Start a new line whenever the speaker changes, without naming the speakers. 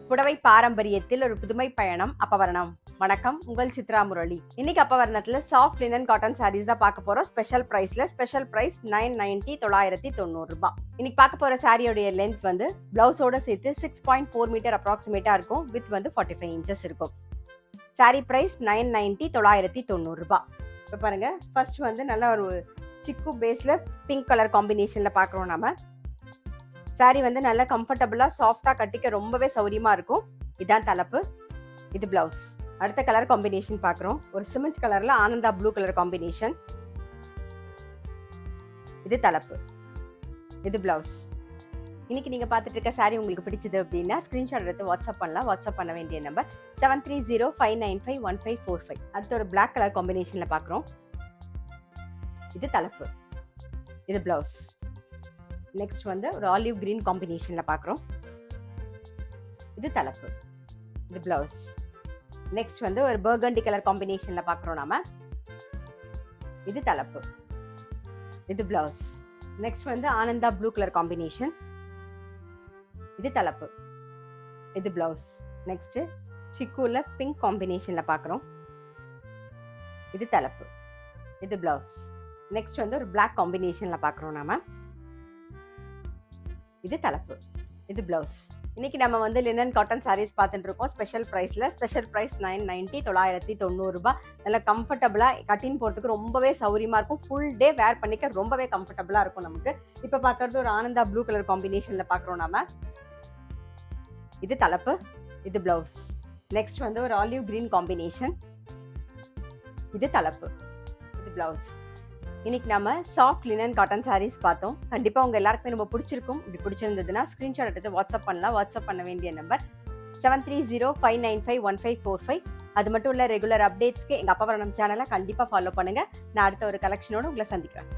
புடவை பாரம்பரியத்தில் ஒரு புதுமை பயணம் அப்பவரணம். வணக்கம், உங்கள் சித்ரா முரளி. இன்னைக்கு அப்பவரணத்துல சாஃப்ட் லினன் காட்டன் சாரீஸ் தான் பார்க்க போறோம். ஸ்பெஷல் பிரைஸ் 990 990 ரூபாய். இன்னைக்கு பார்க்க போற சாரியோடைய லென்த் வந்து பிளவுஸோட சேர்த்து 6.4 மீட்டர் அப்ராக்சிமேட்டா இருக்கும். வித் வந்து 45 இன்ச்சஸ் இருக்கும். சாரி பிரைஸ் 990 990 ரூபாய். இப்போ பாருங்க, ஃபர்ஸ்ட் வந்து நல்ல ஒரு சிக்கு பேஸ்ல பிங்க் கலர் காம்பினேஷன்ல பார்க்குறோம் நாம. சாரி வந்து நல்லா கம்ஃபர்டபுளா சாஃப்டா கட்டிக்க ரொம்பவே சௌரியமா இருக்கும். இதான் தலைப்பு, இது பிளவுஸ். அடுத்த கலர் காம்பினேஷன் பார்க்குறோம். ஒரு சிமெண்ட் கலர்ல ஆனந்தா ப்ளூ கலர் காம்பினேஷன். இது தலைப்பு, இது பிளவுஸ். இன்னைக்கு நீங்க பார்த்துட்டு இருக்க சாரி உங்களுக்கு பிடிச்சது அப்படின்னா ஸ்கிரீன்ஷாட் எடுத்து வாட்ஸ்அப் பண்ணலாம். வாட்ஸ்அப் பண்ண வேண்டிய நம்பர் 7305951545. அடுத்த ஒரு பிளாக் கலர் காம்பினேஷன்ல பார்க்குறோம். இது தலைப்பு, இது பிளவுஸ். நெக்ஸ்ட் வந்து ஒரு ஆலிவ் கிரீன் காம்பினேஷன்ல பார்க்குறோம். இது தலைப்பு, இது பிளவுஸ். நெக்ஸ்ட் வந்து ஒரு பர்கண்டி கலர் காம்பினேஷன்ல பார்க்குறோம் நாம. இது தலைப்பு, இது பிளவுஸ். நெக்ஸ்ட் வந்து ஆனந்தா ப்ளூ கலர் காம்பினேஷன். இது தலைப்பு, இது பிளவுஸ். நெக்ஸ்ட் சிக்குல பிங்க் காம்பினேஷன்ல பார்க்குறோம். இது தலைப்பு, இது பிளவுஸ். நெக்ஸ்ட் வந்து ஒரு பிளாக் காம்பினேஷன்ல பார்க்குறோம் நாம. இது தலைப்பு, இது பிளவுஸ். இன்னைக்கு நம்ம வந்து லினன் காட்டன் சாரீஸ் பார்த்துட்டு இருக்கோம். ஸ்பெஷல் பிரைஸ் 990 990 ரூபாய். நல்லா கம்ஃபர்டபுளா கட்டின் போறதுக்கு ரொம்பவே சௌரியமா இருக்கும். ஃபுல் டே வேர் பண்ணிக்க ரொம்பவே கம்ஃபர்டபுளா இருக்கும் நமக்கு. இப்ப பார்க்கறது ஒரு ஆனந்தா ப்ளூ கலர் காம்பினேஷன்ல பார்க்குறோம் நாம. இது தலைப்பு, இது பிளவுஸ். நெக்ஸ்ட் வந்து ஒரு ஆலிவ் கிரீன் காம்பினேஷன். இது தலைப்பு, இது பிளவுஸ். இன்னைக்கு நம்ம சாஃப்ட் லினன் காட்டன் சாரீஸ் பார்த்தோம். கண்டிப்பா உங்க எல்லாருக்குமே ரொம்ப பிடிச்சிருக்கும். இப்படி பிடிச்சிருந்ததுன்னா ஸ்கிரீன்ஷாட் எடுத்து வாட்ஸ்அப் பண்ணலாம். வாட்ஸ்அப் பண்ண வேண்டிய நம்பர் 7305951545. அது மட்டும் இல்ல, ரெகுலர் அப்டேட்ஸ்க்கு எங்க அப்பவரணம் சேனலை கண்டிப்பா ஃபாலோ பண்ணுங்க. நான் அடுத்த ஒரு கலெக்ஷனோட உங்களை சந்திக்கிறேன்.